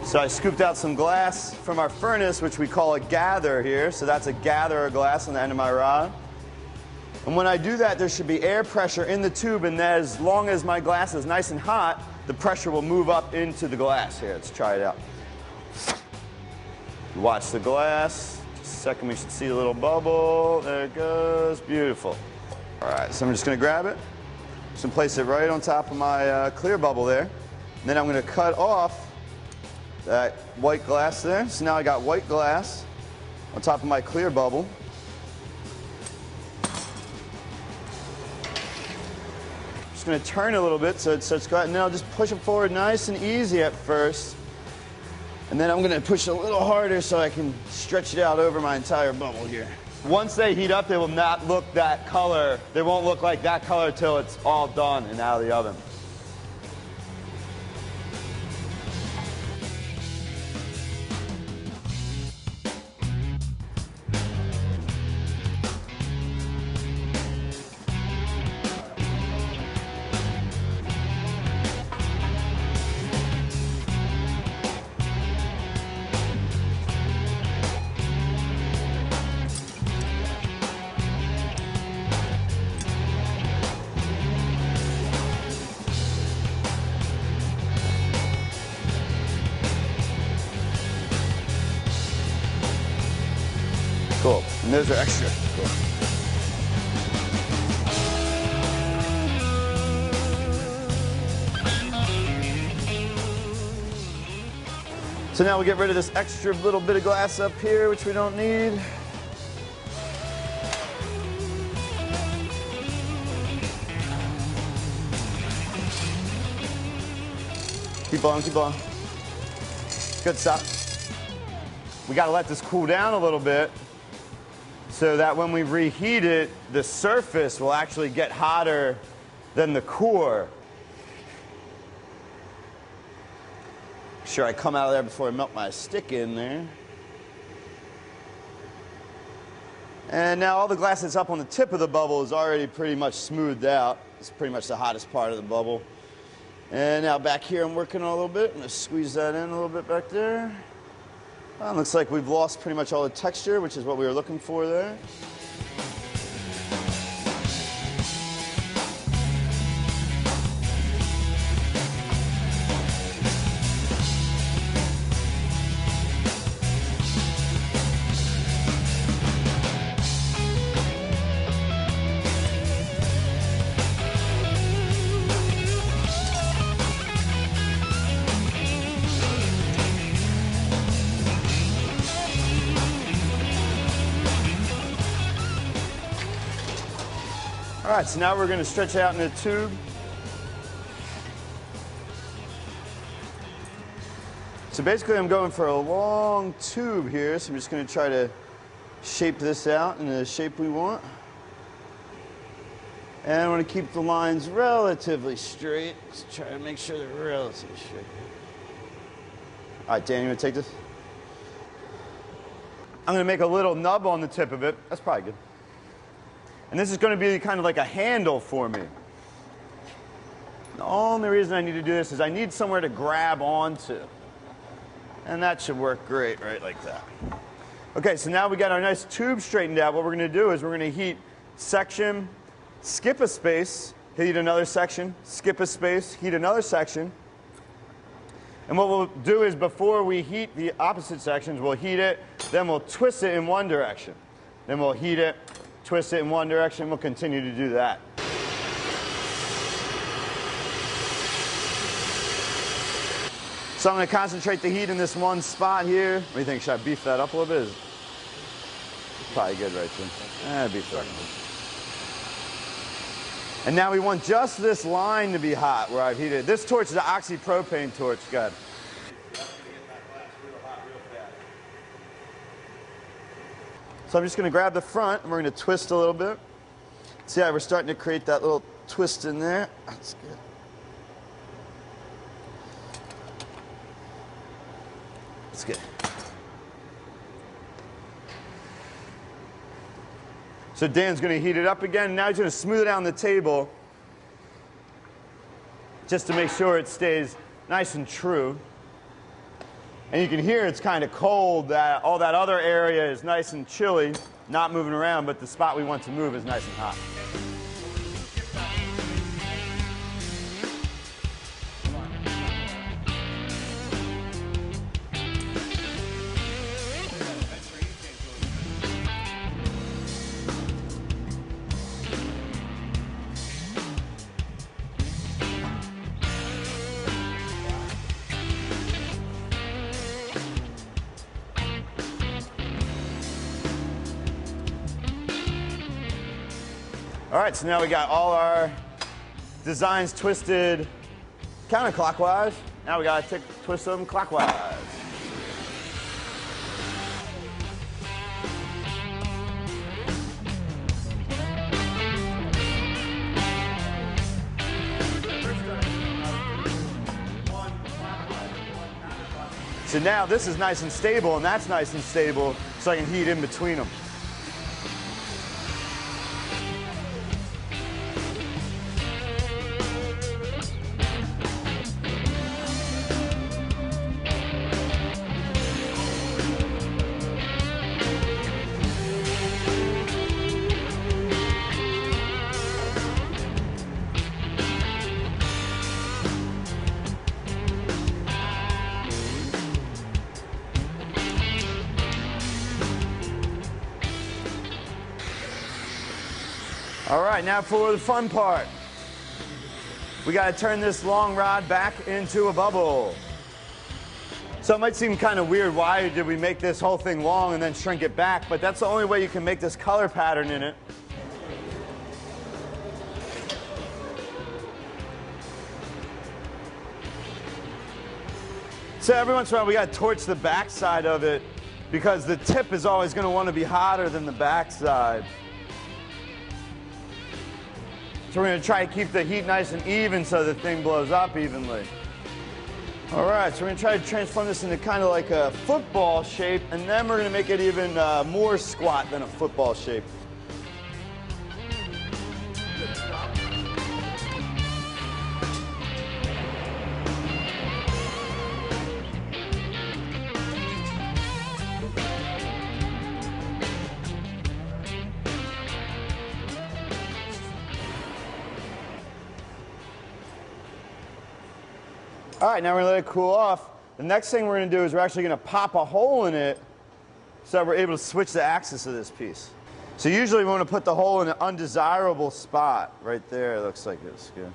So I scooped out some glass from our furnace, which we call a gather here. So that's a gather of glass on the end of my rod. And when I do that, there should be air pressure in the tube, and as long as my glass is nice and hot, the pressure will move up into the glass. Here, let's try it out. Watch the glass. Just a second, we should see a little bubble. There it goes. Beautiful. All right, so I'm just going to grab it. Just going to place it right on top of my clear bubble there. And then I'm going to cut off that white glass there. So now I got white glass on top of my clear bubble. Just going to turn a little bit so it starts going. And then I'll just push it forward nice and easy at first. And then I'm going to push a little harder so I can stretch it out over my entire bubble here. Once they heat up, they will not look that color. They won't look like that color till it's all done and out of the oven. Cool. And those are extra. Cool. So now we get rid of this extra little bit of glass up here, which we don't need. Keep on, keep on. Good stuff. We got to let this cool down a little bit, so that when we reheat it, the surface will actually get hotter than the core. Make sure I come out of there before I melt my stick in there. And now all the glass that's up on the tip of the bubble is already pretty much smoothed out. It's pretty much the hottest part of the bubble. And now back here I'm working on a little bit. I'm going to squeeze that in a little bit back there. Well, looks like we've lost pretty much all the texture, which is what we were looking for there. All right, so now we're going to stretch it out in a tube. So basically I'm going for a long tube here, so I'm just going to try to shape this out in the shape we want. And I want to keep the lines relatively straight. Just try to make sure they're relatively straight. All right, Dan, you want to take this? I'm going to make a little nub on the tip of it. That's probably good. And this is going to be kind of like a handle for me. The only reason I need to do this is I need somewhere to grab onto. And that should work great, right, like that. Okay, so now we got our nice tube straightened out. What we're going to do is we're going to heat section, skip a space, heat another section, skip a space, heat another section. And what we'll do is before we heat the opposite sections, we'll heat it, then we'll twist it in one direction. Then we'll heat it, twist it in one direction. We'll continue to do that. So I'm going to concentrate the heat in this one spot here. What do you think? Should I beef that up a little bit? It's probably good right there. Beef that up. And now we want just this line to be hot where I've heated. This torch is an oxypropane torch. Good. So I'm just going to grab the front and we're going to twist a little bit. See how we're starting to create that little twist in there? That's good. That's good. So Dan's going to heat it up again. Now he's going to smooth it out on the table just to make sure it stays nice and true. And you can hear it's kind of cold, that all that other area is nice and chilly, not moving around, but the spot we want to move is nice and hot. All right, so now we got all our designs twisted counterclockwise. Now we gotta twist them clockwise. So now this is nice and stable, and that's nice and stable, so I can heat in between them. All right, now for the fun part. We got to turn this long rod back into a bubble. So it might seem kind of weird, why did we make this whole thing long and then shrink it back? But that's the only way you can make this color pattern in it. So every once in a while we got to torch the back side of it because the tip is always going to want to be hotter than the back side. So we're going to try to keep the heat nice and even so the thing blows up evenly. All right, so we're going to try to transform this into kind of like a football shape, and then we're going to make it even more squat than a football shape. All right, now we're gonna let it cool off. The next thing we're gonna do is we're actually gonna pop a hole in it so that we're able to switch the axis of this piece. So usually we wanna put the hole in an undesirable spot. Right there, it looks like it's good.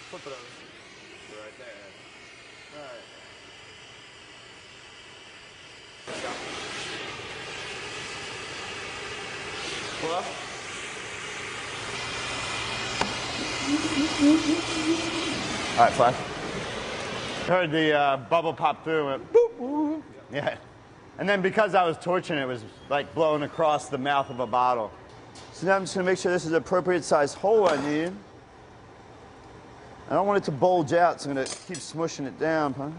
Flip it over. Right there. All right. Pull up. All right, flash. Heard the bubble pop through and boop, boop. Yeah. And then because I was torching it, was like blowing across the mouth of a bottle. So now I'm just gonna make sure this is the appropriate size hole I need. I don't want it to bulge out, so I'm gonna keep smushing it down, huh?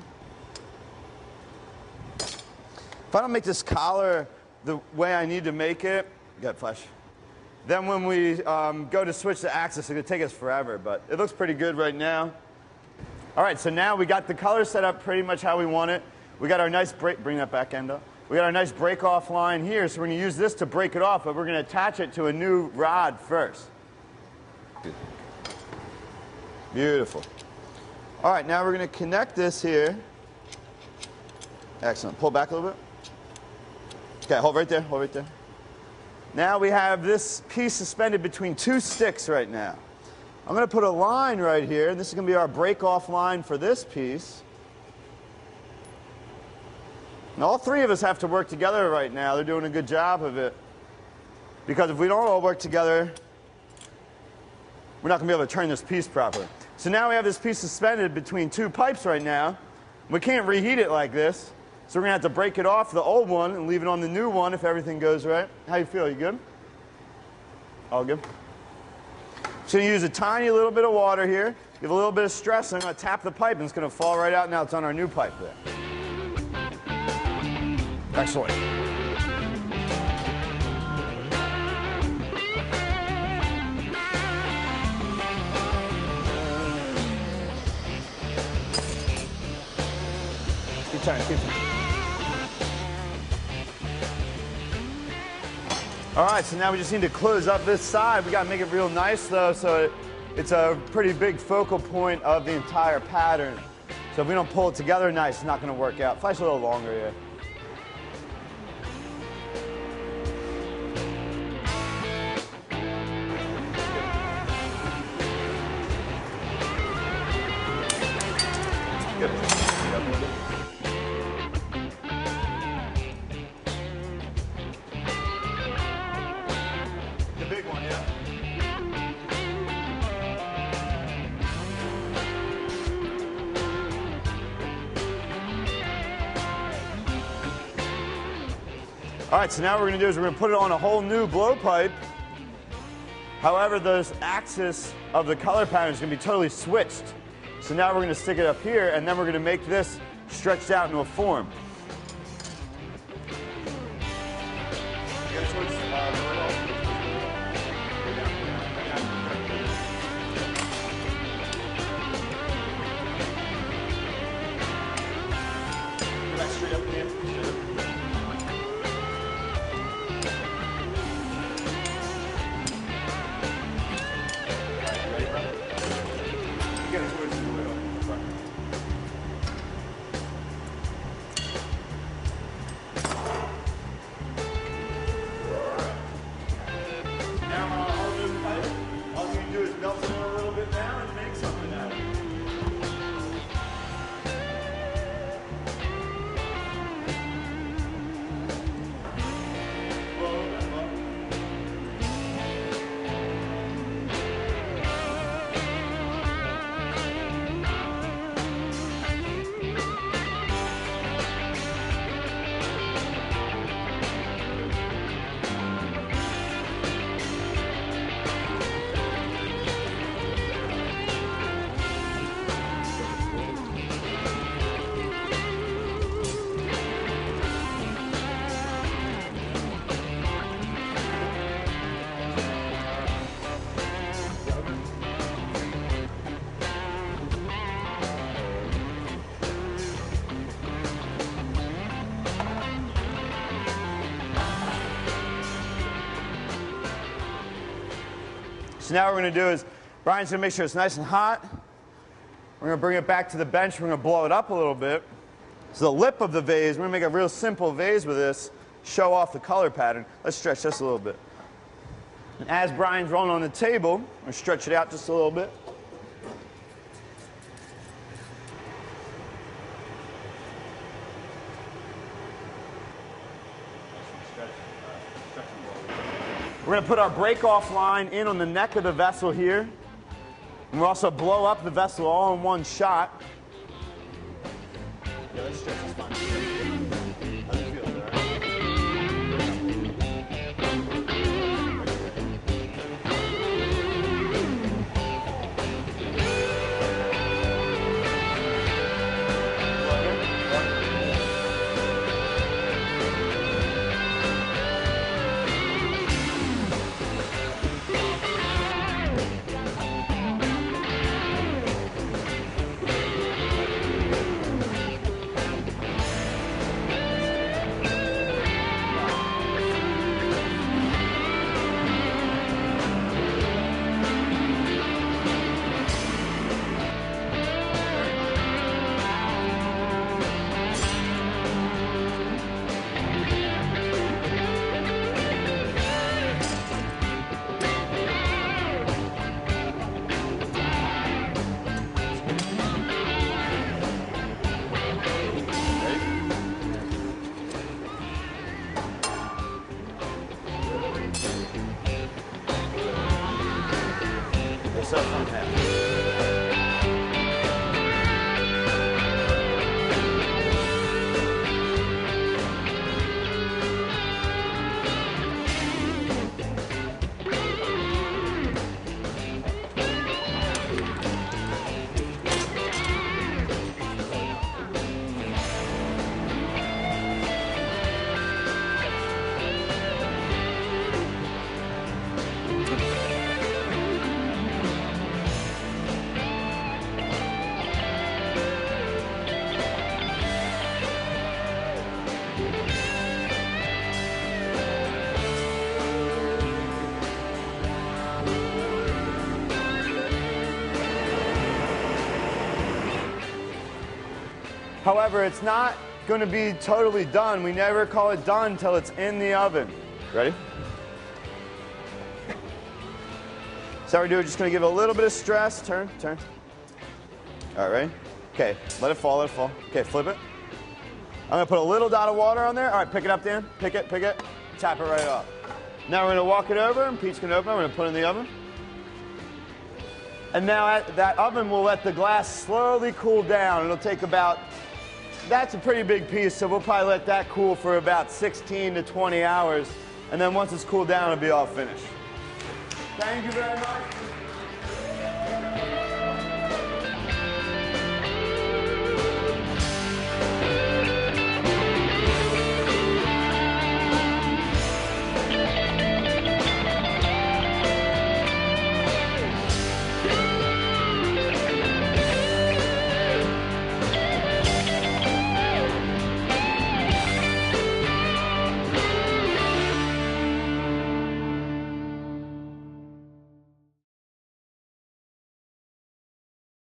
If I don't make this collar the way I need to make it, got flash. Then when we go to switch the axis, it's gonna take us forever, but it looks pretty good right now. All right, so now we got the color set up pretty much how we want it. We got our nice break, bring that back end up. We got our nice break off line here, so we're gonna use this to break it off, but we're gonna attach it to a new rod first. Beautiful. All right, now we're gonna connect this here. Excellent, pull back a little bit. Okay, hold right there, hold right there. Now we have this piece suspended between two sticks right now. I'm going to put a line right here, and this is going to be our break-off line for this piece. And all three of us have to work together right now. They're doing a good job of it. Because if we don't all work together, we're not going to be able to turn this piece properly. So now we have this piece suspended between two pipes right now. We can't reheat it like this. So we're going to have to break it off the old one and leave it on the new one if everything goes right. How you feel? You good? All good? So you use a tiny little bit of water here. Give a little bit of stress, and I'm going to tap the pipe, and it's going to fall right out. Now it's on our new pipe there. Excellent. turn, keep turning. All right, so now we just need to close up this side. We gotta make it real nice though, so it's a pretty big focal point of the entire pattern. So if we don't pull it together nice, it's not gonna work out. Flash a little longer here. Good. The big one, yeah. All right, so now what we're going to do is we're going to put it on a whole new blowpipe. However, the axis of the color pattern is going to be totally switched. So now we're going to stick it up here, and then we're going to make this stretched out into a form. So now what we're going to do is, Brian's going to make sure it's nice and hot. We're going to bring it back to the bench. We're going to blow it up a little bit. So the lip of the vase, we're going to make a real simple vase with this, show off the color pattern. Let's stretch this a little bit. And as Brian's rolling on the table, we're going to stretch it out just a little bit. We're going to put our break-off line in on the neck of the vessel here. And we'll also blow up the vessel all in one shot. Yeah, let's stretch this line. How does it feel? Is that However, it's not going to be totally done. We never call it done until it's in the oven. Ready? So we're just going to give it a little bit of stress. Turn, turn. All right, ready? Okay, let it fall, let it fall. Okay, flip it. I'm going to put a little dot of water on there. All right, pick it up, Dan. Pick it, tap it right off. Now we're going to walk it over, and Pete's going to open it. We're going to put it in the oven. And now that oven will let the glass slowly cool down. It'll take about, that's a pretty big piece, so we'll probably let that cool for about 16 to 20 hours. And then once it's cooled down, it'll be all finished. Thank you very much.